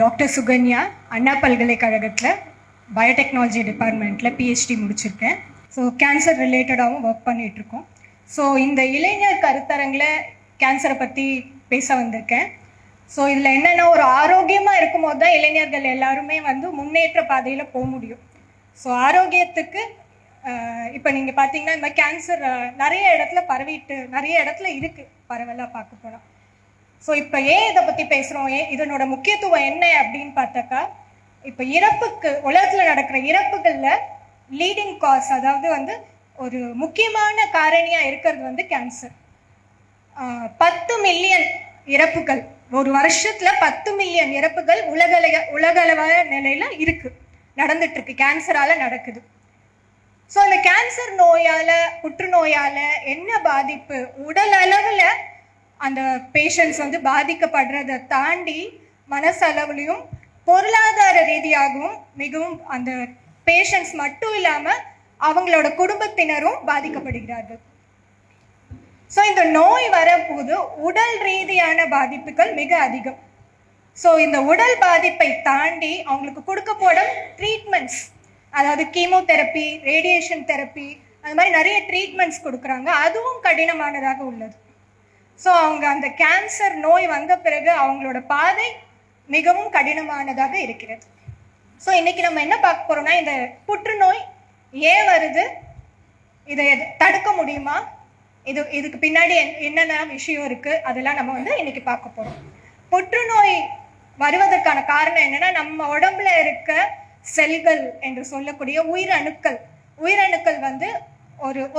Doctor Sukanya அண்ணா பல்கலைக்கழகத்தில் biotechnology டிபார்ட்மெண்ட்டில் PhD முடிச்சிருக்கேன். ஸோ கேன்சர் ரிலேட்டடாகவும் ஒர்க் பண்ணிகிட்ருக்கோம். ஸோ இந்த இளைஞர் கருத்தரங்கில் கேன்சரை பற்றி பேச வந்திருக்கேன். ஸோ இதில் என்னென்னா, ஒரு ஆரோக்கியமாக இருக்கும்போது தான் இளைஞர்கள் எல்லாருமே முன்னேற்ற பாதையில் போக முடியும். ஸோ ஆரோக்கியத்துக்கு இப்போ நீங்கள் பார்த்தீங்கன்னா இந்த மாதிரி கேன்சர் நிறைய இடத்துல பரவிட்டு நிறைய இடத்துல இருக்குது பரவலாக பார்க்க போனால். ஸோ இப்போ ஏன் இதை பற்றி பேசுகிறோம், இதனோட முக்கியத்துவம் என்ன அப்படின்னு பார்த்தாக்கா, இப்போ இறப்புக்கு உலகத்தில் நடக்கிற இறப்புகளில் லீடிங் காஸ், அதாவது ஒரு முக்கியமான காரணியாக இருக்கிறது கேன்சர். 10 மில்லியன் இறப்புகள் ஒரு வருஷத்தில் 10 மில்லியன் இறப்புகள் உலகளவான நிலையில் நடந்துட்டு இருக்கு, கேன்சரால் நடக்குது. ஸோ அந்த கேன்சர் நோயால், புற்றுநோயால் என்ன பாதிப்பு, உடல் அளவில் அந்த பேஷண்ட்ஸ் பாதிக்கப்படுறதை தாண்டி மனசளவுலையும் பொருளாதார ரீதியாகவும் மிகவும் அந்த பேஷண்ட்ஸ் மட்டும் இல்லாமல் அவங்களோட குடும்பத்தினரும் பாதிக்கப்படுகிறார்கள். ஸோ இந்த நோய் வரப்போது உடல் ரீதியான பாதிப்புகள் மிக அதிகம். ஸோ இந்த உடல் பாதிப்பை தாண்டி அவங்களுக்கு கொடுக்கப்படும் ட்ரீட்மெண்ட்ஸ், அதாவது கீமோதெரப்பி, ரேடியேஷன் தெரப்பி, அது மாதிரி நிறைய ட்ரீட்மெண்ட்ஸ் கொடுக்குறாங்க, அதுவும் கடினமானதாக உள்ளது. ஸோ அவங்க அந்த கேன்சர் நோய் வந்த பிறகு அவங்களோட பாதை மிகவும் கடினமானதாக இருக்கிறது. ஸோ இன்னைக்கு நம்ம என்ன பார்க்க போறோம்னா, இந்த புற்றுநோய் ஏன் வருது, இதை தடுக்க முடியுமா, இதுக்கு பின்னாடி என்னென்ன விஷயம் இருக்கு, அதெல்லாம் நம்ம இன்னைக்கு பார்க்க போறோம். புற்றுநோய் வருவதற்கான காரணம் என்னன்னா, நம்ம உடம்புல இருக்க செல்கள் என்று சொல்லக்கூடிய உயிரணுக்கள்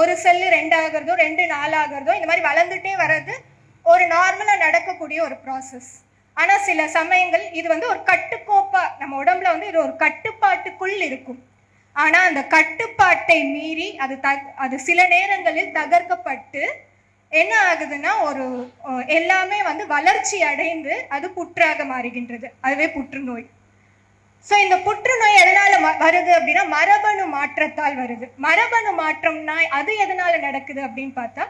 ஒரு செல்லு 2 ஆகிறதோ 2 4 ஆகிறதோ இந்த மாதிரி வளர்ந்துட்டே வர்றது ஒரு நார்மலா நடக்கக்கூடிய ஒரு ப்ராசஸ். ஆனா சில சமயங்கள் இது ஒரு கட்டுக்கோப்பா நம்ம உடம்புல இது ஒரு கட்டுப்பாட்டுக்குள் இருக்கும். ஆனா அந்த கட்டுப்பாட்டை மீறி அது சில நேரங்களில் தகர்க்கப்பட்டு என்ன ஆகுதுன்னா, ஒரு எல்லாமே வளர்ச்சி அடைந்து அது புற்றாக மாறுகின்றது, அதுவே புற்றுநோய். ஸோ இந்த புற்றுநோய் எதனால வருது அப்படின்னா, மரபணு மாற்றத்தால் வருது. மரபணு மாற்றம்னா அது எதனால நடக்குது அப்படின்னு பார்த்தா,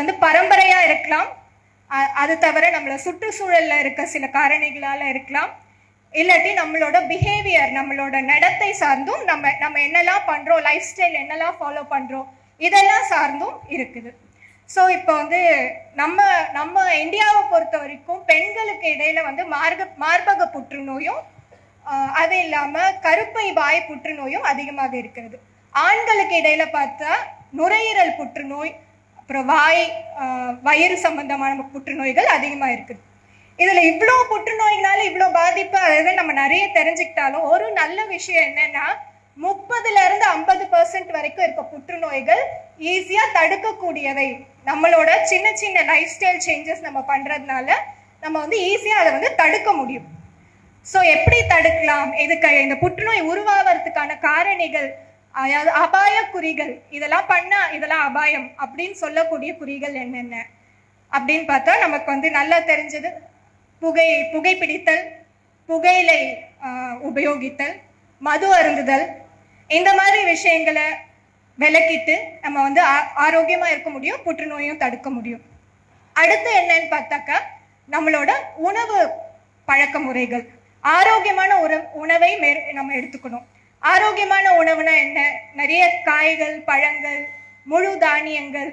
அது பரம்பரையா இருக்கலாம், அது தவிர நம்மள சுற்றுச்சூழல்ல இருக்க சில காரணிகளால இருக்கலாம், இல்லாட்டி நம்மளோட பிஹேவியர், நம்மளோட நடத்தை சார்ந்தும் நம்ம என்னெல்லாம் பண்றோம், லைஃப் ஸ்டைல் என்னெல்லாம் ஃபாலோ பண்றோம், இதெல்லாம் சார்ந்தும் இருக்குது. ஸோ இப்போ நம்ம இந்தியாவை பொறுத்த வரைக்கும் பெண்களுக்கு இடையில மார்பக புற்றுநோயும் அது இல்லாம கருப்பை வாய் புற்றுநோயும் அதிகமாக இருக்கிறது. ஆண்களுக்கு இடையில பார்த்தா நுரையீரல் புற்றுநோய், அப்புறம் வயிறு சம்பந்தமான புற்றுநோய்கள் அதிகமா இருக்குது. இதுல இவ்வளோ புற்றுநோய்களால இவ்வளோ பாதிப்பு, அதாவது நம்ம நிறைய தெரிஞ்சுக்கிட்டாலும் ஒரு நல்ல விஷயம் என்னன்னா, 30% வரைக்கும் இருக்க புற்றுநோய்கள் ஈஸியா தடுக்கக்கூடியவை. நம்மளோட சின்ன சின்ன லைஃப் ஸ்டைல் சேஞ்சஸ் நம்ம பண்றதுனால நம்ம ஈஸியா அதை தடுக்க முடியும். ஸோ எப்படி தடுக்கலாம், இதுக்கு இந்த புற்றுநோய் உருவாவதுக்கான காரணிகள், அதாவது அபாய குறிகள், இதெல்லாம் பண்ணா இதெல்லாம் அபாயம் அப்படின்னு சொல்லக்கூடிய குறிகள் என்னென்ன அப்படின்னு பார்த்தா, நமக்கு நல்லா தெரிஞ்சது புகைப்பிடித்தல், புகையிலை உபயோகித்தல், மது அருந்துதல், இந்த மாதிரி விஷயங்களை விலக்கிட்டு நம்ம ஆரோக்கியமா இருக்க முடியும், புற்றுநோயும் தடுக்க முடியும். அடுத்து என்னன்னு பார்த்தாக்கா, நம்மளோட உணவு பழக்க முறைகள், ஆரோக்கியமான உணவை நம்ம எடுத்துக்கணும். ஆரோக்கியமான உணவுனா என்ன, நிறைய காய்கள், பழங்கள், முழு தானியங்கள்.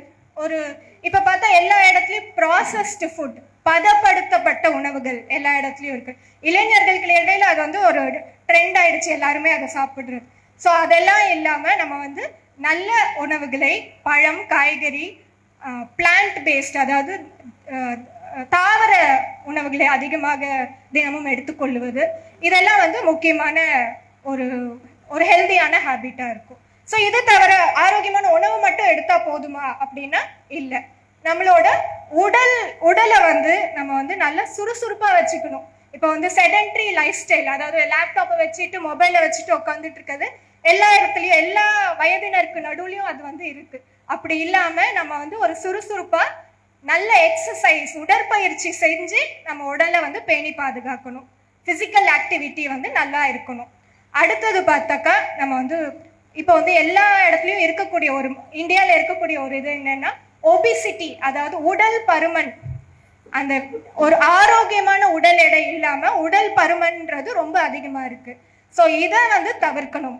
இப்ப பார்த்தா எல்லா இடத்துலயும் ப்ராசஸ்டு ஃபுட், பதப்படுத்தப்பட்ட உணவுகள் எல்லா இடத்துலயும் இருக்கு. இளைஞர்களுக்கு இடையில அது ஒரு ட்ரெண்ட் ஆயிடுச்சு, எல்லாருமே அதை சாப்பிடுறது. ஸோ அதெல்லாம் இல்லாம நம்ம நல்ல உணவுகளை, பழம், காய்கறி, பிளான்ட் பேஸ்ட், அதாவது தாவர உணவுகளை அதிகமாக தினமும் எடுத்துக்கொள்வது, இதெல்லாம் முக்கியமான ஒரு ஹெல்தியான ஹேபிட்டா இருக்கும். ஸோ இது தவிர ஆரோக்கியமான உணவு மட்டும் எடுத்தா போதுமா அப்படின்னா இல்லை. நம்மளோட உடலை நம்ம நல்லா சுறுசுறுப்பா வச்சுக்கணும். இப்போ செடென்ட்ரி லைஃப் ஸ்டைல், அதாவது லேப்டாப்பை வச்சுட்டு மொபைலை வச்சுட்டு உட்காந்துட்டு இருக்கிறது எல்லா இடத்துலயும், எல்லா வயதினருக்கு நடுவுலையும் அது இருக்கு. அப்படி இல்லாம நம்ம ஒரு சுறுசுறுப்பா நல்ல எக்ஸசைஸ், உடற்பயிற்சி செஞ்சு நம்ம உடலை பேணி பாதுகாக்கணும். பிசிக்கல் ஆக்டிவிட்டி நல்லா இருக்கணும். அடுத்தது பார்த்தாக்கா, நம்ம இப்போ எல்லா இடத்துலயும் இருக்கக்கூடிய இந்தியாவில் இருக்கக்கூடிய ஒரு இது என்னன்னா ஒபிசிட்டி, அதாவது உடல் பருமன். அந்த ஒரு ஆரோக்கியமான உடல் எடை இல்லாம உடல் பருமன்றது ரொம்ப அதிகமா இருக்கு. ஸோ இதை வந்து தவிர்க்கணும்.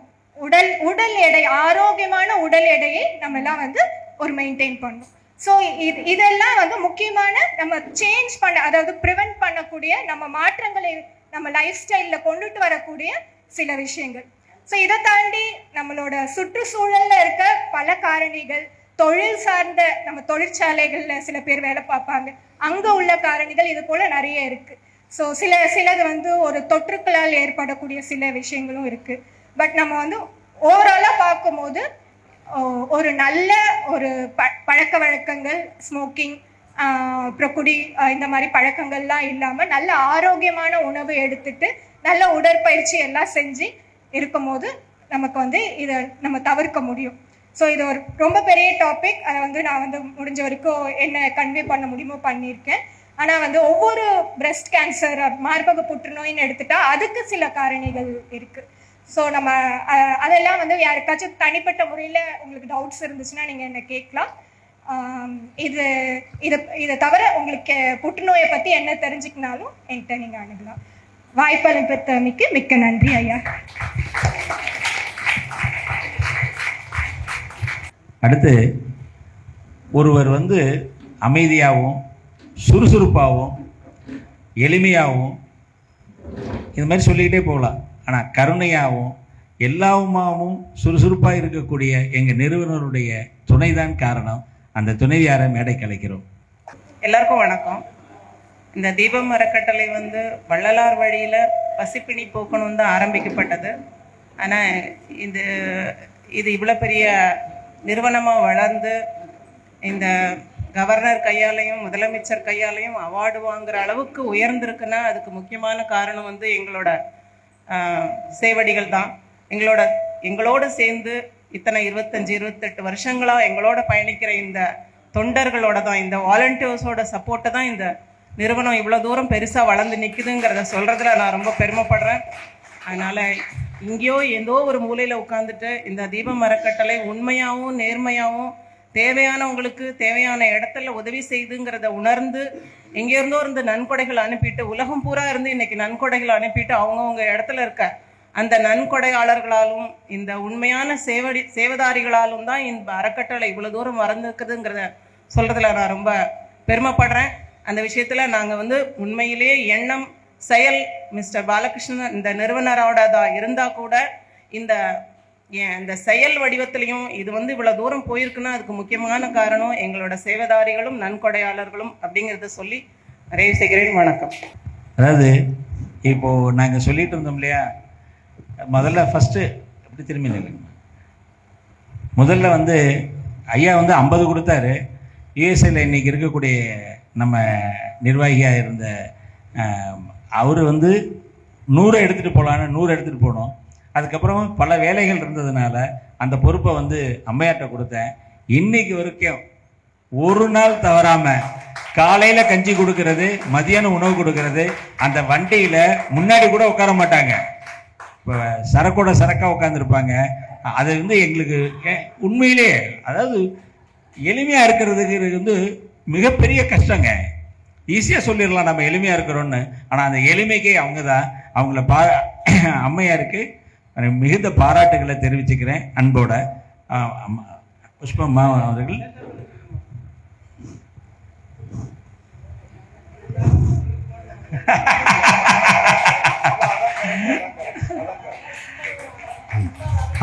உடல் எடை, ஆரோக்கியமான உடல் எடையை நம்ம எல்லாம் வந்து ஒரு மெயின்டைன் பண்ணணும். ஸோ இதெல்லாம் வந்து முக்கியமான நம்ம சேஞ்ச் பண்ண, அதாவது ப்ரிவென்ட் பண்ணக்கூடிய, நம்ம மாற்றங்களை நம்ம லைஃப் ஸ்டைலில் கொண்டுட்டு வரக்கூடிய சில விஷயங்கள். ஸோ இதை தாண்டி நம்மளோட சுற்றுச்சூழலில் இருக்க பல காரணிகள், தொழில் சார்ந்த நம்ம தொழிற்சாலைகளில் சில பேர் வேலை பார்ப்பாங்க, அங்கே உள்ள காரணிகள், இது போல் நிறைய இருக்குது. ஸோ சிலது வந்து ஒரு தொற்றுக்களால் ஏற்படக்கூடிய சில விஷயங்களும் இருக்குது. பட் நம்ம வந்து ஓவராலாக பார்க்கும்போது ஒரு நல்ல ஒரு பழக்க வழக்கங்கள், ஸ்மோக்கிங், அப்புறம் குடி, இந்த மாதிரி பழக்கங்கள்லாம் இல்லாமல் நல்ல ஆரோக்கியமான உணவு எடுத்துட்டு நல்ல உடற்பயிற்சி எல்லாம் செஞ்சு இருக்கும்போது நமக்கு வந்து இதை நம்ம தவிர்க்க முடியும். ஸோ இது ஒரு ரொம்ப பெரிய டாபிக். அதை வந்து நான் வந்து முடிஞ்ச வரைக்கும் என்ன கன்வே பண்ண முடியுமோ பண்ணியிருக்கேன். ஆனால் வந்து ஒவ்வொரு பிரெஸ்ட் கேன்சர், மார்பக புற்றுநோயின்னு எடுத்துட்டா அதுக்கு சில காரணிகள் இருக்குது. ஸோ நம்ம அதெல்லாம் வந்து யாருக்காச்சும் தனிப்பட்ட முறையில் உங்களுக்கு டவுட்ஸ் இருந்துச்சுன்னா நீங்கள் என்ன கேட்கலாம். இதை தவிர உங்களுக்கு புற்றுநோயை பற்றி என்ன தெரிஞ்சுக்கினாலும் என்கிட்ட நீங்கள் அணுகலாம். வாய்ப்பளித்தமைக்கு மிக்க நன்றி ஐயா. அடுத்து ஒருவர் வந்து அமைதியாகவும் சுறுசுறுப்பாகவும் எளிமையாகவும் இது மாதிரி சொல்லிக்கிட்டே போகலாம். ஆனால் கருணையாகவும் எல்லாவுமாவும் சுறுசுறுப்பாக இருக்கக்கூடிய எங்கள் நிறுவனருடைய துணைதான் காரணம். அந்த துணைவியாரை மேடைக்கு அழைக்கிறோம். எல்லாருக்கும் வணக்கம். இந்த தீபம் அறக்கட்டளை வந்து வள்ளலார் வழியில் பசிப்பிணி போக்கணும் தான் ஆரம்பிக்கப்பட்டது. ஆனால் இது இவ்வளோ பெரிய நிறுவனமாக வளர்ந்து இந்த கவர்னர் கையாலையும் முதலமைச்சர் கையாலையும் அவார்டு வாங்குகிற அளவுக்கு உயர்ந்திருக்குன்னா அதுக்கு முக்கியமான காரணம் வந்து எங்களோட சேவடிகள் தான். எங்களோட சேர்ந்து இத்தனை 25-28 வருஷங்களாக எங்களோட பயணிக்கிற இந்த தொண்டர்களோட தான், இந்த வாலண்டியர்ஸோட சப்போர்ட்டை தான் இந்த நிறுவனம் இவ்வளோ தூரம் பெருசாக வளர்ந்து நிற்குதுங்கிறத சொல்கிறதுல நான் ரொம்ப பெருமைப்படுறேன். அதனால் இங்கேயோ ஏதோ ஒரு மூலையில் உட்காந்துட்டு இந்த தீபம் அறக்கட்டளை உண்மையாகவும் நேர்மையாகவும் தேவையானவங்களுக்கு தேவையான இடத்துல உதவி செய்துங்கிறத உணர்ந்து எங்கேருந்தோ இருந்து நன்கொடைகள் அனுப்பிட்டு, உலகம் பூரா இருந்து இன்னைக்கு நன்கொடைகள் அனுப்பிட்டு அவங்கவுங்க இடத்துல இருக்க அந்த நன்கொடையாளர்களாலும் இந்த உண்மையான சேவதாரிகளாலும் தான் இந்த அறக்கட்டளை இவ்வளோ தூரம் வளர்ந்துருக்குதுங்கிறத சொல்கிறதுல நான் ரொம்ப பெருமைப்படுறேன். அந்த விஷயத்தில் நாங்கள் வந்து உண்மையிலேயே எண்ணம் செயல் மிஸ்டர் பாலகிருஷ்ணன் இந்த நிறுவனரோட இருந்தால் கூட இந்த செயல் வடிவத்திலையும் இது வந்து இவ்வளோ தூரம் போயிருக்குன்னா அதுக்கு முக்கியமான காரணம் எங்களோட சேவைதாரிகளும் நன்கொடையாளர்களும் அப்படிங்கிறத சொல்லி நிறைவு செய்கிறேன். வணக்கம். அதாவது இப்போது நாங்கள் சொல்லிட்டு இருந்தோம் இல்லையா, முதல்ல ஃபஸ்ட்டு எப்படி திரும்பி முதல்ல வந்து ஐயா வந்து 50 கொடுத்தாரு. யூஎஸ்ஏல இன்றைக்கி இருக்கக்கூடிய நம்ம நிர்வாகியாக இருந்த அவர் வந்து 100 எடுத்துகிட்டு போகலான்னு 100 எடுத்துகிட்டு போனோம். அதுக்கப்புறம் பல வேலைகள் இருந்ததுனால அந்த பொறுப்பை வந்து அம்மையார்ட்ட கொடுத்தேன். இன்னைக்கு வரைக்கும் ஒரு நாள் தவறாமல் காலையில் கஞ்சி கொடுக்கறது, மதியானம் உணவு கொடுக்கறது, அந்த வண்டியில் முன்னாடி கூட உட்கார மாட்டாங்க, இப்போ சரக்கோட சரக்காக உட்காந்துருப்பாங்க. அது வந்து எங்களுக்கு உண்மையிலே, அதாவது எளிமையாக இருக்கிறதுக்கு வந்து மிகப்பெரிய கஷ்டங்க. ஈஸியாக சொல்லிடலாம் நம்ம எளிமையாக இருக்கிறோன்னு. ஆனால் அந்த எளிமைக்கே அவங்க தான். அவங்கள அம்மையாருக்கு மிகுந்த பாராட்டுகளை தெரிவிச்சுக்கிறேன் அன்போட. புஷ்பம்மா அவர்கள்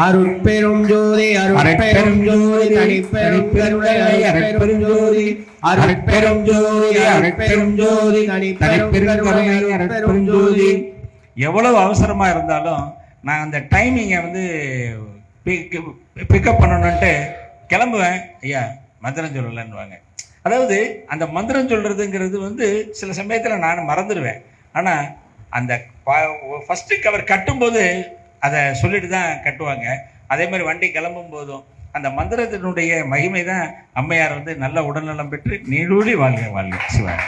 அருட்பெரும் ஜோதி அருட்பெரும் ஜோதி தனிப்பெரும் கருணை அருட்பெரும் ஜோதி அருட்பெரும் ஜோதி அருட்பெரும் ஜோதி தனிப்பெரும் கருணை அருட்பெரும் ஜோதி. எவ்வளவு அவசரமா இருந்தாலும் நான் அந்த டைமிங்கை வந்து பிக்கப் பண்ணணுன்ட்டு கிளம்புவேன். ஐயா மந்திரம் சொல்லலன்னுவாங்க. அதாவது அந்த மந்திரம் சொல்றதுங்கிறது வந்து சில சமயத்தில் நான் மறந்துடுவேன். ஆனால் அந்த ஃபஸ்ட்டு கவர் கட்டும்போது அதை சொல்லிட்டு தான் கட்டுவாங்க. அதே மாதிரி வண்டி கிளம்பும் போதும் அந்த மந்திரத்தினுடைய மகிமை தான் அம்மையார் வந்து நல்ல உடல்நலம் பெற்று நீடூழி வாழ்க சிவாய்.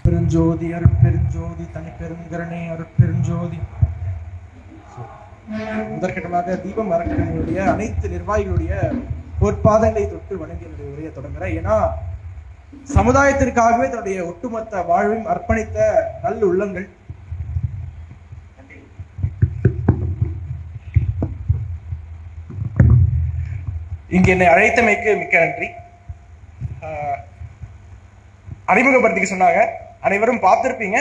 பெருஞ்சோதி அருட்பெருஞ்சோதி தனிப்பெருங்கருணை அருட்பெருஞ்சோதி. முதற்கட்டமாக தீபம் அறக்கட்டளையுடைய அனைத்து நிர்வாகிகளுடைய பொற்பாதங்களை தொட்டு வணங்கி என்னுடைய உரையை தொடங்குறேன். ஏன்னா சமுதாயத்திற்காகவே தன்னுடைய ஒட்டுமொத்த வாழ்வையும் அர்ப்பணித்த நல்ல உள்ளங்கள். இங்கு என்னை அழைத்தமைக்கு மிக்க நன்றி. அறிமுகப்படுத்திக்க சொன்னாங்க, அனைவரும் பார்த்துருப்பீங்க.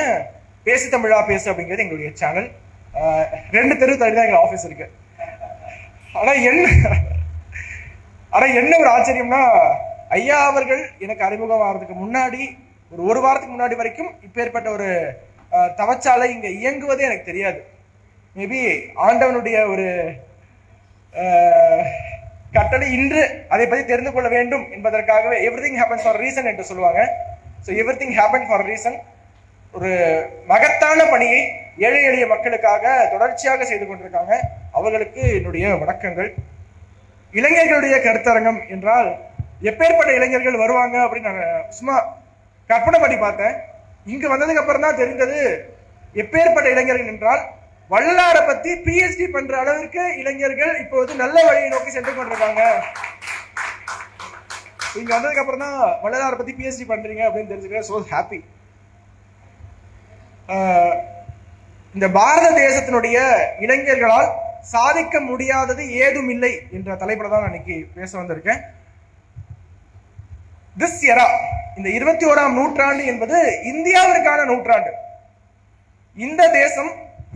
பேசு தமிழா பேசு அப்படிங்கிறது எங்களுடைய சேனல். 2 தெரு தள்ளி தான் எங்க ஆஃபீஸ் இருக்கு. ஆனா என்ன ஒரு ஆச்சரியம்னா, ஐயா அவர்கள் எனக்கு அறிமுகம் ஆகிறதுக்கு முன்னாடி ஒரு வாரத்துக்கு முன்னாடி வரைக்கும் இப்பேற்பட்ட ஒரு தவச்சாலை இங்க இயங்குவதே எனக்கு தெரியாது. மேபி ஆண்டவனுடைய ஒரு கட்டளை இன்று அதை பற்றி தெரிந்து கொள்ள வேண்டும் என்பதற்காகவே எவ்ரிதிங் ஹேப்பன்ஸ் ஃபார் ரீசன் என்று சொல்லுவாங்க. So everything happen for reason. ஒரு மகத்தான பணியை ஏழை எளிய மக்களுக்காக தொடர்ச்சியாக செய்து கொண்டிருக்காங்க. அவர்களுக்கு என்னுடைய வணக்கங்கள். இளைஞர்களுடைய கருத்தரங்கம் என்றால் எப்பேற்பட்ட இளைஞர்கள் வருவாங்க அப்படின்னு நான் சும்மா கற்பனை பண்ணி பார்த்தேன். இங்கு வந்ததுக்கு அப்புறம் தான் தெரிந்தது எப்பேற்பட்ட இளைஞர்கள் என்றால், வள்ளலாரை பத்தி PhD பண்ற அளவிற்கு இளைஞர்கள் இப்போது நல்ல வழியை நோக்கி சென்று கொண்டிருக்காங்க. இங்க வந்ததுக்கு அப்புறம் தான் வள்ளலாரை பத்தி PhD பண்றீங்க அப்படின்னு தெரிஞ்சுக்க சோ ஹாப்பி. இந்த பாரத தேசத்தினுடைய இளைஞர்களால் சாதிக்க முடியாதது ஏதும் இல்லை என்ற தலைப்புல தான் நான் இன்னைக்கு பேச வந்திருக்கேன். திஸ் எரா, இந்த 21ஆம் நூற்றாண்டு என்பது இந்தியாவிற்கான நூற்றாண்டு. இந்த தேசம்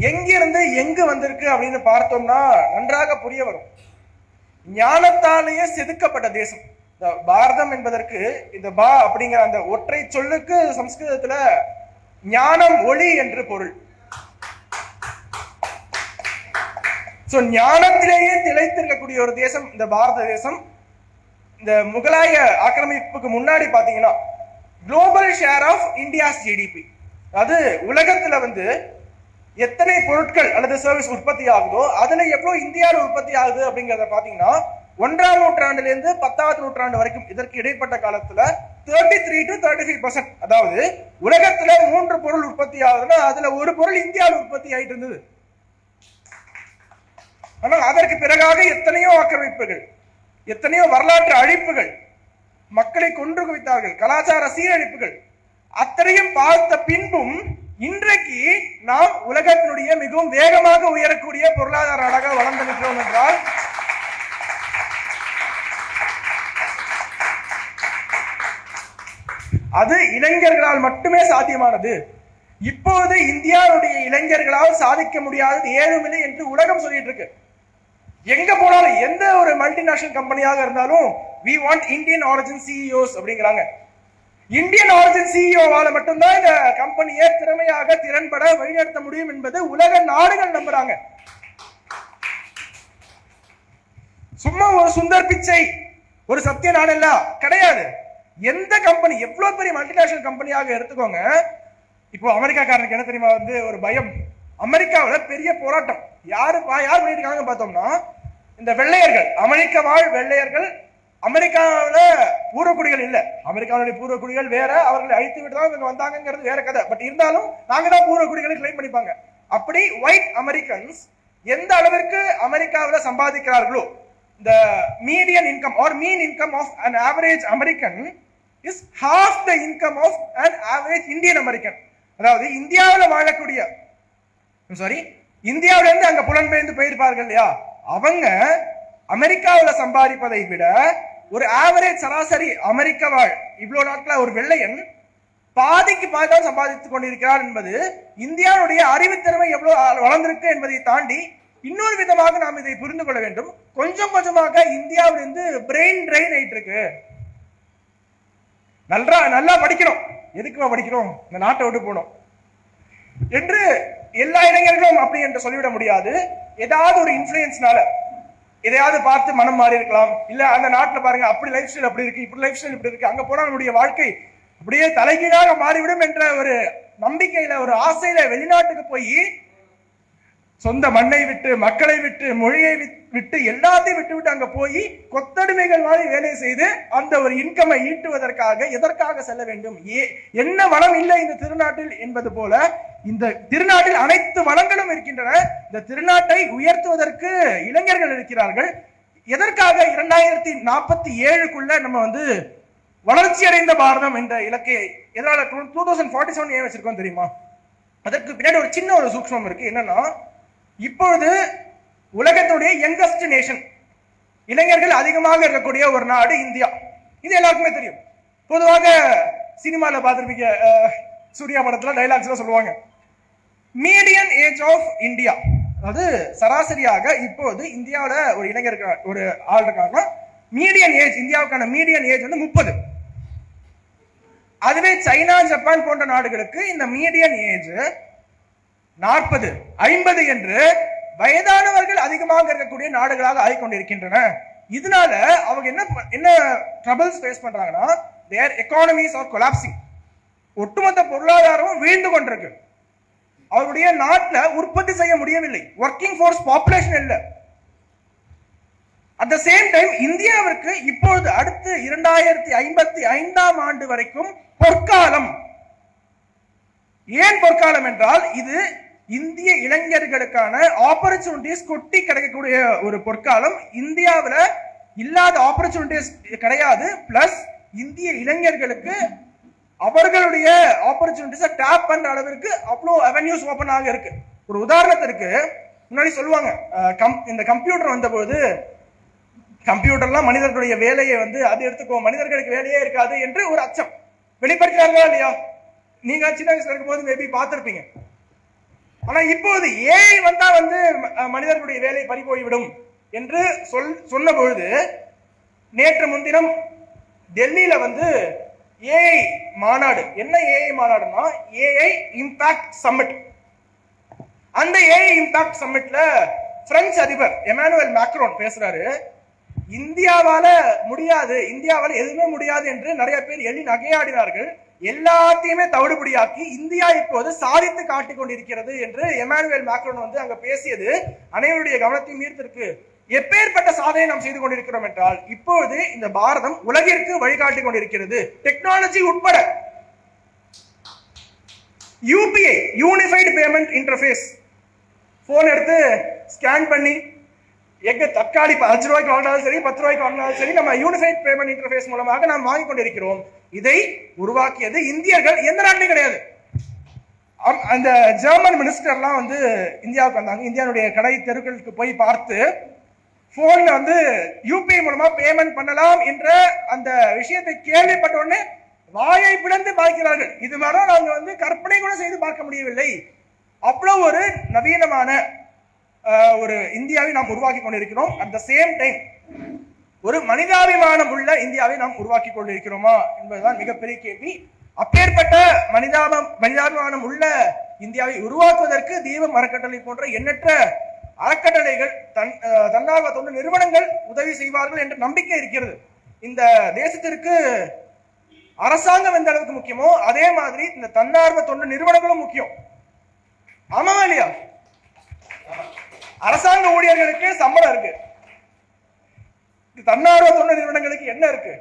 எங்கிருந்து எங்கு வந்திருக்கு அப்படின்னு பார்த்தோம்னா நன்றாக புரிய வரும். ஞானத்தாலேயே செதுக்கப்பட்ட தேசம் பாரதம் என்பதற்கு இந்த பா அப்படிங்கிற அந்த ஒற்றை சொல்லுக்கு சம்ஸ்கிருதத்துல ஞானம் ஒளி என்று பொருள். சோ ஞானத்திலேயே திளைத்திருக்கக்கூடிய ஒரு தேசம் இந்த பாரத தேசம். இந்த முகலாய ஆக்கிரமிப்புக்கு முன்னாடி பாத்தீங்கன்னா global share of India's GDP, அது உலகத்துல வந்து எத்தனை பொருட்கள் அல்லது சர்வீஸ் உற்பத்தி ஆகுதோ அதுல எவ்வளவு இந்தியாவில் உற்பத்தி ஆகுது அப்படிங்கிறத பாத்தீங்கன்னா 1ஆம் நூற்றாண்டுல இருந்து 10வது நூற்றாண்டு வரைக்கும் இதற்கு இடைப்பட்ட காலத்துல 33 to 35%, அதாவது உலகத்துல 3 பொருள் உற்பத்தி ஆகுதுன்னா அதுல ஒரு பொருள் இந்தியாவில் உற்பத்தி ஆயிட்டு இருந்தது. ஆனால் அதற்கு பிறகாக எத்தனையோ ஆக்கிரமிப்புகள், எத்தனையோ வரலாற்று அழிப்புகள், மக்களை கொன்று குவித்தார்கள், கலாச்சார சீரழிப்புகள் அத்தனையும் பார்த்த பின்பும் இன்றைக்கு நாம் உலகத்தினுடைய மிகவும் வேகமாக உயரக்கூடிய பொருளாதார நாடாக வளர்ந்து நிற்கிறோம் என்றால் அது இளைஞர்களால் மட்டுமே சாத்தியமானது. இப்போது இந்தியாவுடைய இளைஞர்களால் சாதிக்க முடியாதது ஏதுமில்லை என்று உலகம் சொல்லிட்டு இருக்கு. எங்க போனாலும் எந்த ஒரு மல்டிநேஷனல் கம்பெனியாக இருந்தாலும் we want Indian origin CEOs அப்படிங்கிறாங்க. இந்தியன் ஆரிஜின் சிஇஓவால மட்டும்தான் இந்த கம்பெனியை திறமையாக திறன்பட வழிநடத்த முடியும் என்பது உலக நாடுகள் நம்புறாங்க. சும்மா ஒரு சுந்தர் பிச்சை, ஒரு சத்ய நாடெல்லா கிடையாது. எந்த கம்பெனி, எவ்வளவு பெரிய மல்டிநேஷனல் கம்பெனியாக எடுத்துக்கோங்க. இப்போ அமெரிக்காக்காரனுக்கு என்ன தெரியுமா வந்து ஒரு பயம், அமெரிக்காவில பெரிய போராட்டம் யார் பண்ணிட்டு இருக்காங்க பார்த்தோம்னா இந்த வெள்ளையர்கள், அமெரிக்க வாழ் வெள்ளையர்கள். அமெரிக்காவில பூர்வக்குடிகள் இல்ல, அமெரிக்காவுடைய பூர்வக்குடிகள் வேற, அவர்களை அழித்து விட்டு தான் இவங்க வந்தாங்கிறது வேற கதை. பட் இருந்தாலும் நாங்க தான் பூர்வக்குடிகளை கிளைம் பண்ணிப்பாங்க. அப்படி ஒயிட் அமெரிக்கன்ஸ் எந்த அளவிற்கு அமெரிக்காவில சம்பாதிக்கிறார்களோ, the median income or mean income of an average American is half the income of an average Indian American. அதாவது இந்தியாவில் வாழக்கூடிய, இந்தியாவில இருந்து அங்க புலம்பெயர்ந்து போயிருப்பார்கள் இல்லையா, அவங்க அமெரிக்காவில் சம்பாதிப்பதை விட ஒரு ஆவரேஜ் சராசரி அமெரிக்க வாழ் இவ்வளவு நாட்கள ஒரு வெள்ளையன் பாதிக்கு பாதிதான் சம்பாதித்துக் கொண்டிருக்கிறார் என்பது இந்தியாவுடைய அறிவுத்திறமை எவ்வளவு வளர்ந்திருக்கு என்பதை தாண்டி இன்னொரு விதமாக நாம் இதை புரிந்து கொள்ள வேண்டும். கொஞ்சம் கொஞ்சமாக இந்தியாவிலிருந்து பிரெயின் ட்ரெயின் ஆயிட்டு இருக்கு. நல்லா படிக்கணும், எதுக்குமா படிக்கிறோம், இந்த நாட்டை விட்டு போனோம் என்று எல்லா இளைஞர்களும் அப்படி என்று சொல்லிவிட முடியாது. ஏதாவது ஒரு இன்ஃபுளுன்ஸ்னால எதையாவது பார்த்து மனம் மாறி இருக்கலாம். இல்ல அந்த நாட்டில் பாருங்க அப்படி லைஃப் ஸ்டைல் அப்படி இருக்கு, இப்படி லைஃப் ஸ்டைல் இப்படி இருக்கு, அங்க போனா நம்முடைய வாழ்க்கை அப்படியே தலைகீழாக மாறிவிடும் என்ற ஒரு நம்பிக்கையில, ஒரு ஆசையில வெளிநாட்டுக்கு போய் சொந்த மண்ணை விட்டு, மக்களை விட்டு, மொழியை விட்டு, எல்லாத்தையும் விட்டு அங்க போய் கொத்தடிமைகள் மாதிரி வேலை செய்து அந்த ஒரு இன்கமை ஈட்டுவதற்காக எதற்காக செல்ல வேண்டும்? என்ன வளம் இல்லை இந்த திருநாட்டில் என்பது போல இந்த திருநாட்டில் அனைத்து வளங்களும் இருக்கின்றன. இந்த திருநாட்டை உயர்த்துவதற்கு இளைஞர்கள் இருக்கிறார்கள். எதற்காக 2047க்குள்ள நம்ம வந்து வளர்ச்சி அடைந்த பாரதம் என்ற இலக்கை எதனால 2047 ஏன் வச்சிருக்கோம் தெரியுமா? அதற்கு பின்னாடி ஒரு சின்ன ஒரு சூக்ஷ்மம் இருக்கு. என்னன்னா, இப்பொழுது உலகத்துடைய யங்கஸ்ட் நேஷன், இளைஞர்கள் அதிகமாக இருக்கக்கூடிய ஒரு நாடு இந்தியா. இது எல்லாருக்குமே தெரியும். பொதுவாக சினிமால பார்த்துருப்பீங்க, சூர்யா படத்துல டைலாக்ஸ்ல சொல்லுவாங்க, மீடியன் ஏஜ் ஆஃப் இந்தியா, அதாவது சராசரியாக இப்போது இந்தியாவில் ஒரு இளைஞர் ஒரு ஆள் இருக்காங்கன்னா மீடியன் ஏஜ், இந்தியாவுக்கான மீடியன் ஏஜ் வந்து 30. அதுவே சைனா, ஜப்பான் போன்ற நாடுகளுக்கு இந்த மீடியன் ஏஜ் 40, 50 என்று வயதானவர்கள் அதிகமாக இருக்கக்கூடிய நாடுகளாக ஆகிக்கொண்டிருக்கின்றன. இதனால அவங்க என்ன ட்ரபிள்ஸ் ஃபேஸ் பண்றாங்கன்னா, தேர் எக்கானமிஸ் ஆர் கொலாப்சிங், ஒட்டுமொத்த பொருளாதாரமும் வீழ்ந்து கொண்டிருக்கு. அவருடைய நாட்டில் உற்பத்தி செய்ய முடியவில்லை, ஒர்க்கிங் ஃபோர்ஸ் பாப்புலேஷன் இல்லை. அட் த சேம் டைம் இந்தியாவிற்கு இப்பொழுது அடுத்து 2055ஆம் ஆண்டு வரைக்கும் பொற்காலம். ஏன் பொற்காலம் என்றால், இது இந்திய இளைஞர்களுக்கான ஆப்பர்ச்சுனிட்டிஸ் கொட்டி கிடைக்கக்கூடிய ஒரு பொற்காலம். இந்தியாவில் இல்லாத ஆப்பர்ச்சுனிட்டிஸ் கிடையாது. பிளஸ் இந்திய இளைஞர்களுக்கு அவர்களுடைய ஆப்பர்ச்சுனிட்டிஸை டேப் பண்ற அளவிற்கு அவ்வளோ அவென்யூஸ் ஓப்பன் ஆக இருக்கு. ஒரு உதாரணத்திற்கு முன்னாடி சொல்லுவாங்க, இந்த கம்ப்யூட்டர் வந்தபோது கம்ப்யூட்டர்லாம் மனிதர்களுடைய வேலையை வந்து அது எடுத்துக்கோ, மனிதர்களுக்கு வேலையே இருக்காது என்று ஒரு அச்சம் வெளிப்படுத்தினார்களா இல்லையா? நீங்க சின்ன வயசுல இருக்கும்போது மேபி பார்த்திருப்பீங்க. ஆனா இப்போது ஏஐ வந்தா வந்து மனிதர்களுடைய வேலை பறி போய்விடும் என்று சொன்ன பொழுது, நேற்று முன்தினம் டெல்லியில வந்து ஏஐ மாநாடு. என்ன ஏஐ மாநாடுனா, ஏஐ இம்பாக்ட் சம்மிட். அந்த ஏஐ இம்பாக்ட் சம்மிட்ல பிரெஞ்சு அதிபர் எமானுவேல் மேக்ரோன் பேசுறாரு. இந்தியாவால முடியாது, இந்தியாவால எதுவுமே முடியாது என்று நிறைய பேர் எள்ளி நகையாடினார்கள். எல்லாத்தையுமே தவிடுபடியாக்கி இந்தியா இப்போது சாதித்து காட்டிக் கொண்டிருக்கிறது என்று எமானுவேல் மேக்ரோன் வந்து அங்க பேசியது அனைவருடைய கவனத்தையும் ஈர்த்திருக்கு. எப்பேற்பட்ட சாதனை நாம் செய்து கொண்டிருக்கிறோம் என்றால், இப்போது இந்த பாரதம் உலகிற்கு வழிகாட்டிக் கொண்டிருக்கிறது, டெக்னாலஜி உட்பட. UPI, unified payment interface, phone எடுத்து ஸ்கேன் பண்ணி எங்க தக்காளி 5 ரூபாய்க்கு வாங்கினாலும் சரி, 10 ரூபாய்க்கு வாங்கினாலும் சரி, நம்ம யூனிஃபைட் பேமெண்ட் இன்டர்ஃபேஸ் மூலமாக நாம் வாங்கி கொண்டிருக்கிறோம். இதை உருவாக்கியது இந்தியர்கள், எந்த நாட்டிலும் கிடையாது. அந்த ஜெர்மன் மினிஸ்டர்லாம் வந்து இந்தியாவுக்கு வந்தாங்க. இந்தியாவுடைய கடை தெருக்களுக்கு போய் பார்த்து போன்ல வந்து யூபிஐ மூலமா பேமெண்ட் பண்ணலாம் என்ற அந்த விஷயத்தை கேள்விப்பட்ட உடனே வாயை பிளந்து பார்க்கிறார்கள். இது மாதிரி நாங்க வந்து கற்பனை கூட செய்து பார்க்க முடியவில்லை. அவ்வளவு ஒரு நவீனமான ஒரு இந்தியாவை நாம் உருவாக்கி கொண்டிருக்கிறோம். அட் த சேம் டைம் ஒரு மனிதாபிமானம் உள்ள இந்தியாவை நாம் உருவாக்கி கொண்டிருக்கிறோமா என்பதுதான் மிகப்பெரிய கேள்வி. அப்பேற்பட்ட மனிதாபிமானம் உள்ள இந்தியாவை உருவாக்குவதற்கு தீபம் அறக்கட்டளை போன்ற எண்ணற்ற அறக்கட்டளைகள், தன்னார்வ தொண்டு நிறுவனங்கள் உதவி செய்வார்கள் என்ற நம்பிக்கை இருக்கிறது. இந்த தேசத்திற்கு அரசாங்கம் எந்த அளவுக்கு முக்கியமோ அதே மாதிரி இந்த தன்னார்வ தொண்டு நிறுவனங்களும் முக்கியம். ஆமாவா இல்லையா? அரசாங்க ஊழியர்களுக்கு சம்பளம் இருக்கு, தன்னார்வ தொண்டு நிறுவனங்களுக்கு என்ன இருக்கு?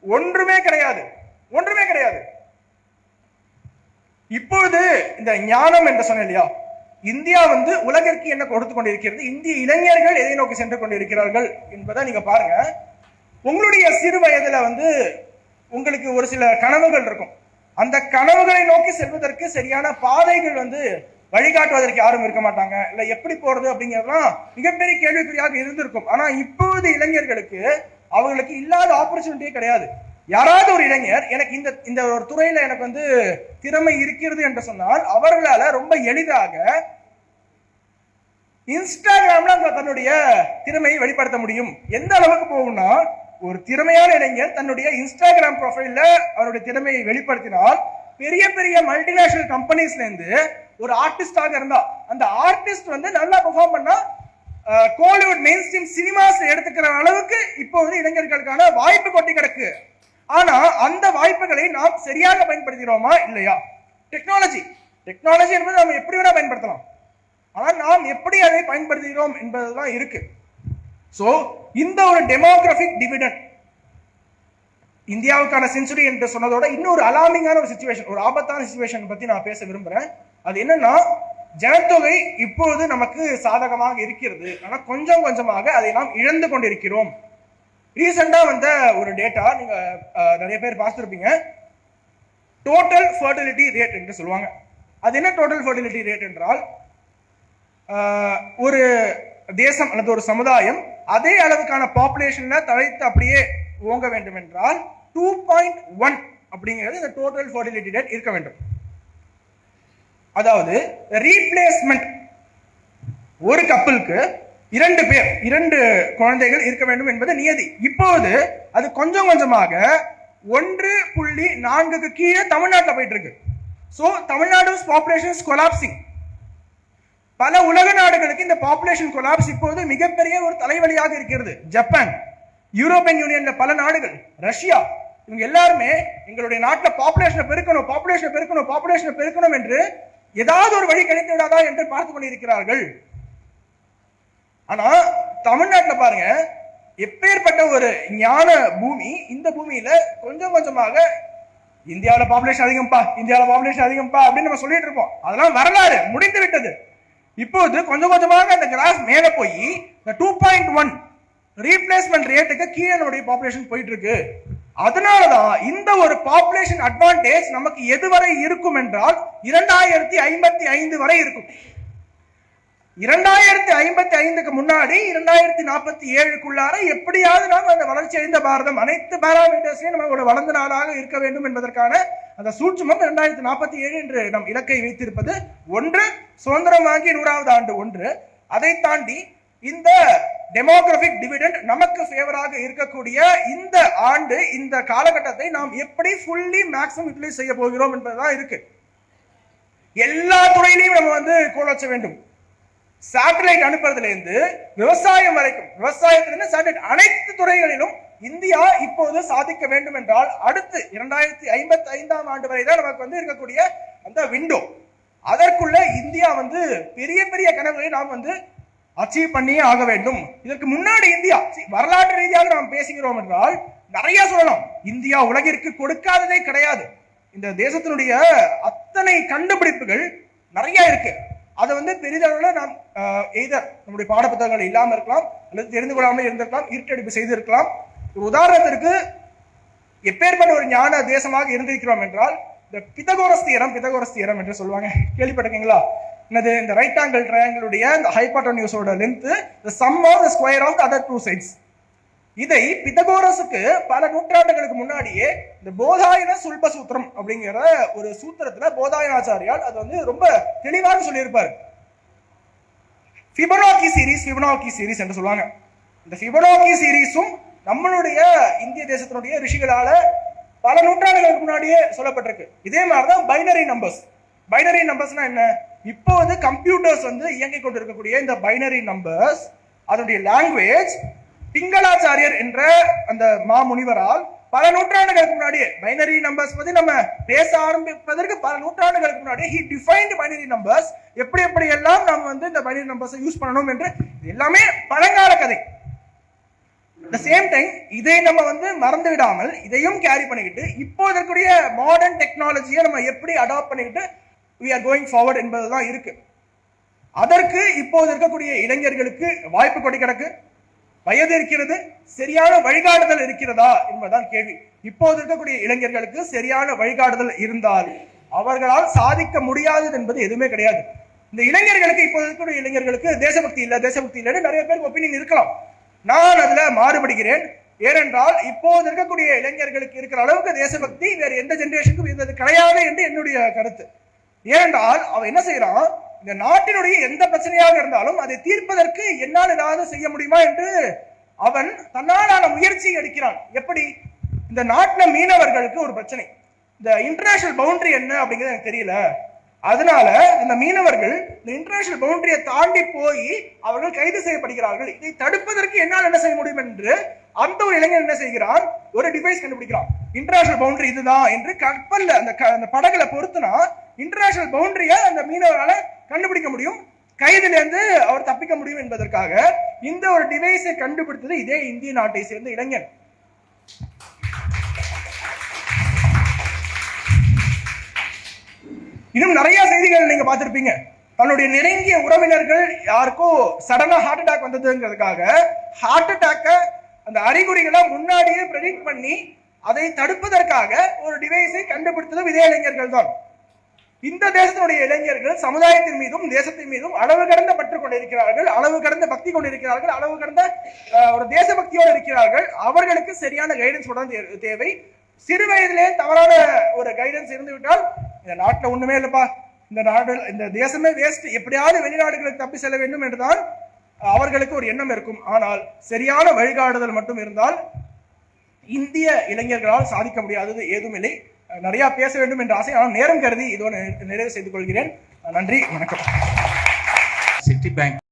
ஒன்றுமே கிடையாது, ஒன்றுமே கிடையாது. இப்பொழுது இந்த ஞானம் என்று சொன்ன இல்லையா, இந்தியா வந்து உலகிற்கு என்ன கொடுத்து கொண்டிருக்கிறது, இந்திய இளைஞர்கள் எதை நோக்கி சென்று கொண்டிருக்கிறார்கள் என்பதை நீங்க பாருங்க. உங்களுடைய சிறு வயதுல வந்து உங்களுக்கு ஒரு சில கனவுகள் இருக்கும். அந்த கனவுகளை நோக்கி செல்வதற்கு சரியான பாதைகள் வந்து வழிகாட்டுவதற்கு யாரும் இருக்க மாட்டாங்க. இல்ல எப்படி போறது அப்படிங்கிறதுலாம் மிகப்பெரிய கேள்விக்குறியாக இருந்திருக்கும். ஆனா இப்போது இளைஞர்களுக்கு அவங்களுக்கு இல்லாத ஆப்பர்ச்சுனிட்டியே கிடையாது. யாராவது ஒரு இளைஞர் எனக்கு இந்த ஒரு துறையில எனக்கு வந்து திறமை இருக்கிறது என்று சொன்னால் அவர்களால ரொம்ப எளிதாக இன்ஸ்டாகிராம்ல தன்னுடைய திறமையை வெளிப்படுத்த முடியும். எந்த அளவுக்கு போகும்னா, ஒரு திறமையான இளைஞர் தன்னுடைய இன்ஸ்டாகிராம் ப்ரொஃபைல்ல அவருடைய திறமையை வெளிப்படுத்தினால் பெரிய பெரிய மல்டிநேஷனல் கம்பெனிஸ்ல இருந்து ஒரு ஆர்டிஸ்டாக இருந்தா அந்த ஆர்டிஸ்ட் வந்து நல்லா பெர்ஃபார்ம் பண்ணா கோலிவுட் மெயின் ஸ்ட்ரீம் சினிமாஸ் எடுத்துக்கிற அளவுக்கு இப்போது இளைஞர்களுக்கான வாய்ப்பு கொட்டி கிடக்கு. ஆனா அந்த வாய்ப்புகளை நாம் சரியாக பயன்படுத்துகிறோமா இல்லையா? டெக்னாலஜி என்பது நாம் எப்படி வேணா பயன்படுத்தலாம். ஆனால் நாம் எப்படி அதை பயன்படுத்துகிறோம் என்பதுதான் இருக்கு. சோ இந்த ஒரு டெமோகிராபிக் டிவிடெண்ட் இந்தியாவுக்கான செஞ்சுரி என்று சொன்னதோட இன்னொரு அலார்மிங்கான ஒரு சிச்சுவேஷன், ஒரு ஆபத்தான சிச்சுவேஷன் பத்தி நான் பேச விரும்புறேன். அது என்னன்னா, ஜனத்தொகை இப்போது நமக்கு சாதகமாக இருக்கிறது, ஆனா கொஞ்சம் கொஞ்சமாக அதை நாம் இழந்து கொண்டிருக்கிறோம். ரீசெண்டா வந்த ஒரு டேட்டா நீங்க நிறைய பேர் பார்த்துருப்பீங்க. டோட்டல் ஃபர்டிலிட்டி ரேட் என்று சொல்லுவாங்க. அது என்ன டோட்டல் ஃபர்டிலிட்டி ரேட் என்றால், ஒரு தேசம் அல்லது ஒரு சமுதாயம் அதே அளவுக்கான பாப்புலேஷன்ல தழைத்து அப்படியே ஓங்க வேண்டும் என்றால் 2.1 அப்படிங்கிறது இந்த டோட்டல் ஃபர்டிலிட்டி ரேட் இருக்க வேண்டும். அதாவது ரீப்ளேஸ்மெண்ட், ஒரு கப்பலுக்கு 2 குழந்தைகள் இருக்க வேண்டும் என்பது நியதி. இப்போது அது கொஞ்சம் கொஞ்சமாக 1.4க்கு கீழே தமிழ்நாட்டில் போயிட்டு இருக்கு. So Tamil Nadu population is collapsing. பல உலக நாடுகளுக்கு இந்த பாப்புலேஷன் கொலாப்ஸ் இப்போது மிகப்பெரிய ஒரு தலைவலியாக இருக்கிறது. ஜப்பான், யூரோப்பியன் யூனியன்ல பல நாடுகள், ரஷ்யா, இவங்க எல்லாருமே எங்களுடைய நாட்டில் பாப்புலேஷனை பெருக்கணும் என்று ஏதாவது ஒரு வழி கிடைத்து விடாதா என்று பார்த்து கொண்டிருக்கிறார்கள். ஆனா தமிழ்நாட்டில் பாருங்க, எப்பேற்பட்ட ஒரு ஞான பூமி. இந்த பூமியில கொஞ்சம் கொஞ்சமாக இந்தியாவில் பாப்புலேஷன் அதிகம்பா அப்படின்னு நம்ம சொல்லிட்டு இருப்போம். அதெல்லாம் வரலாறு முடிந்து விட்டது. இப்போது கொஞ்சம் கொஞ்சமாக அந்த கிராஃப் மேல போய் இந்த 2.1 ரீப்ளேஸ்மெண்ட் ரேட்டுக்கு கீழே நம்முடைய பாப்புலேஷன் போயிட்டு இருக்கு. அதனாலதான் இந்த ஒரு பாப்புலேஷன் அட்வான்டேஜ் நமக்கு எதுவரை இருக்கும் என்றால் 2055 வரை இருக்கும். 2055க்கு முன்னாடி 2047க்குள்ளார எப்படியாவது நாம் அந்த வளர்ச்சி அடைந்த பாரதம் அனைத்து பாராமீட்டர்ஸையும் நம்ம வளர்ந்த நாடாக இருக்க வேண்டும் என்பதற்கான அந்த சூட்சுமம் 2047 என்று நம் இலக்கை வைத்திருப்பது. ஒன்று, சுதந்திரம் வாங்கி 100வது ஆண்டு ஒன்று. அதை தாண்டி இந்த டெமோகிராபிக் டிவிடெண்ட் நமக்கு ஃபேவராக இருக்கக்கூடிய இந்த ஆண்டு, இந்த காலகட்டத்தை நாம் எப்படி ஃபுல்லி மேக்ஸிமம் யூட்டிலைஸ் செய்ய போகிறோம் என்பதுதான் இருக்கு. எல்லா துறையிலையும் நம்ம கோல் வச்ச வேண்டும். சேட்டலைட் அனுப்புறதுல இருந்து விவசாயம் வரைக்கும், விவசாயத்திலிருந்து சேட்டலைட், அனைத்து துறைகளிலும் இந்தியா இப்போது சாதிக்க வேண்டும் என்றால் அடுத்து 2055ஆம் ஆண்டு வரை தான் நமக்கு இருக்கக்கூடிய அந்த விண்டோ. அதற்குள்ள இந்தியா பெரிய பெரிய கனவுகளை நாம் அச்சீவ் பண்ணியே ஆக வேண்டும். இதற்கு முன்னாடி இந்தியா வரலாற்று ரீதியாக நாம் பேசுகிறோம் என்றால் நிறைய சொல்லலாம். இந்தியா உலகிற்கு கொடுக்காததே கிடையாது. இந்த தேசத்தினுடைய அத்தனை கண்டுபிடிப்புகள் நிறைய இருக்கு. அதை பெரிதளவில் நாம் எய்தர் நம்முடைய பாடப்புத்தகங்கள் இல்லாமல் இருக்கலாம், அல்லது தெரிந்து கொள்ளாமல் இருந்திருக்கலாம், இருட்டடிப்பு செய்திருக்கலாம். ஒரு உதாரணத்திற்கு, எப்பேற்பட்ட ஒரு ஞான தேசமாக இருந்திருக்கிறோம் என்றால் இந்த பித்தகோரஸ் தியரம் என்று சொல்லுவாங்க. கேள்விப்பட்டிருக்கீங்களா? என்னது? இந்த ரைட் ஆங்கிள் ட்ரையாங்கிளுடைய இந்த ஹைபாட்டன்யூஸோட length the sum of the square of the other two sides. இதை பித்தகோரஸுக்கு பல நூற்றாண்டுகளுக்கு முன்னாடியே இந்த போதாயன சுல்ப சூத்திரம் அப்படிங்கிற ஒரு சூத்திரத்துல போதாயனாச்சாரியால் அது ரொம்ப தெளிவாக சொல்லியிருப்பாரு. ஃபிபனாக்கி சீரீஸ் என்று சொல்லுவாங்க. இந்த ஃபிபனாக்கி சீரீஸும் நம்மளுடைய இந்திய தேசத்தினுடைய ரிஷிகளால பல நூற்றாண்டுகளுக்கு முன்னாடியே சொல்லப்பட்டிருக்கு. இதே மாதிரிதான் பைனரி நம்பர்ஸ்னா என்ன? இப்போ கம்ப்யூட்டர்ஸ் இயங்கிக் கொண்டிருக்கக்கூடிய இந்த பைனரி நம்பர்ஸ், அதனுடைய லாங்குவேஜ் பிங்களாச்சாரியர் என்ற அந்த மாமுனிவரால் பல நூற்றாண்டுகளுக்கு முன்னாடியே பைனரி நம்பர்ஸ் பத்தி நம்ம பேச ஆரம்பிப்பதற்கு பல நூற்றாண்டுகளுக்கு முன்னாடியே he defined binary numbers. எப்படி எல்லாம் நாம் இந்த பைனரி நம்பர்ஸை யூஸ் பண்ணணும் என்று எல்லாமே பழங்கால கதை. the same time இதை நம்ம மறந்து விடாமல் இதையும் கேரி பண்ணிக்கிட்டு இப்போ இருக்கக்கூடிய மாடர்ன் டெக்னாலஜியை நம்ம எப்படி அடாப்ட் பண்ணிக்கிட்டு we are going forward என்பதுதான் இருக்கு. அதற்கு இப்போது இருக்கக்கூடிய இளைஞர்களுக்கு வாய்ப்பு கொடி கிடக்கு. வயது இருக்கிறது, சரியான வழிகாட்டுதல் இருக்கிறதா என்பதுதான் கேள்வி. இப்போது இருக்கக்கூடிய இளைஞர்களுக்கு சரியான வழிகாட்டுதல் இருந்தால் அவர்களால் சாதிக்க முடியாதது என்பது எதுவுமே கிடையாது. இந்த இளைஞர்களுக்கு, இப்போது இருக்கக்கூடிய இளைஞர்களுக்கு தேசபக்தி இல்லைன்னு நிறைய பேருக்கு ஒப்பீனியன் இருக்கலாம். நான் அதுல மாறுபடுகிறேன். ஏனென்றால் இப்போது இருக்கக்கூடிய இளைஞர்களுக்கு இருக்கிற அளவுக்கு தேசபக்தி வேற எந்த ஜெனரேஷனுக்கும் இருந்தது கிடையாது என்று என்னுடைய கருத்து. ஏனென்றால் அவன் என்ன செய்யறான், இந்த நாட்டினுடைய எந்த பிரச்சனையாக இருந்தாலும் அதை தீர்ப்பதற்கு என்னால் ஏதாவது செய்ய முடியுமா என்று அவன் தன்னாலான முயற்சி எடுக்கிறான். எப்படி? இந்த நாட்டில் மீனவர்களுக்கு ஒரு பிரச்சனை, இந்த இன்டர்நேஷனல் பவுண்டரி என்ன அப்படிங்கிறது எனக்கு தெரியல, அதனால இந்த மீனவர்கள் இந்த இன்டர்நேஷனல் பவுண்டரியை தாண்டி போய் அவர்கள் கைது செய்யப்படுகிறார்கள். இதை தடுப்பதற்கு என்னால் என்ன செய்ய முடியும் என்று அந்த ஒரு இளைஞன் என்ன செய்கிறான், ஒரு டிவைஸ் கண்டுபிடிக்கிறான். இன்டர்நேஷனல் பவுண்டரி இதுதான் என்று கப்பல்ல அந்த படகுல பொறுத்துனா இன்டர்நேஷனல் பவுண்டரியை அந்த மீனவரால கண்டுபிடிக்க முடியும், கைதில இருந்து அவர் தப்பிக்க முடியும் என்பதற்காக இந்த ஒரு டிவைஸை கண்டுபிடித்தது இதே இந்திய நாட்டை சேர்ந்த இளைஞன். இன்னும் நிறைய செய்திகள் நீங்க பார்த்திருப்பீங்க. தன்னுடைய நெருங்கிய உறவினர்கள் யாருக்கோ சடனா ஹார்ட் அட்டாக் வந்ததுங்கிறதுக்காக ஹார்ட் அட்டாக்க அந்த அறிகுறிகளை முன்னாடியே ப்ரெடிக்ட் பண்ணி அதை தடுப்பதற்காக ஒரு டிவைஸை கண்டுபிடித்ததும் இதே இளைஞர்கள் தான். இந்த தேசத்தினுடைய இளைஞர்கள் சமுதாயத்தின் மீதும் தேசத்தின் மீதும் அளவு கடந்த பற்று கொண்டிருக்கிறார்கள், அளவு கடந்த பக்தி கொண்டிருக்கிறார்கள், அளவு கடந்த ஒரு தேசபக்தியோடு இருக்கிறார்கள். அவர்களுக்கு சரியான கைடன்ஸ் உடனே தேவை. சிறு வயதிலே தவறான ஒரு கைடன்ஸ் இருந்துவிட்டால் இந்த நாட்டில் ஒண்ணுமே இல்லப்பா, இந்த நாடு இந்த தேசமே வேஸ்ட், எப்படியாவது வெளிநாடுகளுக்கு தப்பி செல்ல வேண்டும் என்றுதான் அவர்களுக்கு ஒரு எண்ணம் இருக்கும். ஆனால் சரியான வழிகாட்டுதல் மட்டும் இருந்தால் இந்திய இளைஞர்களால் சாதிக்க முடியாதது ஏதும் இல்லை. நிறைய பேச வேண்டும் என்ற ஆசை, ஆனால் நேரம் கருதி இதோடு நிறைவு செய்து கொள்கிறேன். நன்றி, வணக்கம். City bank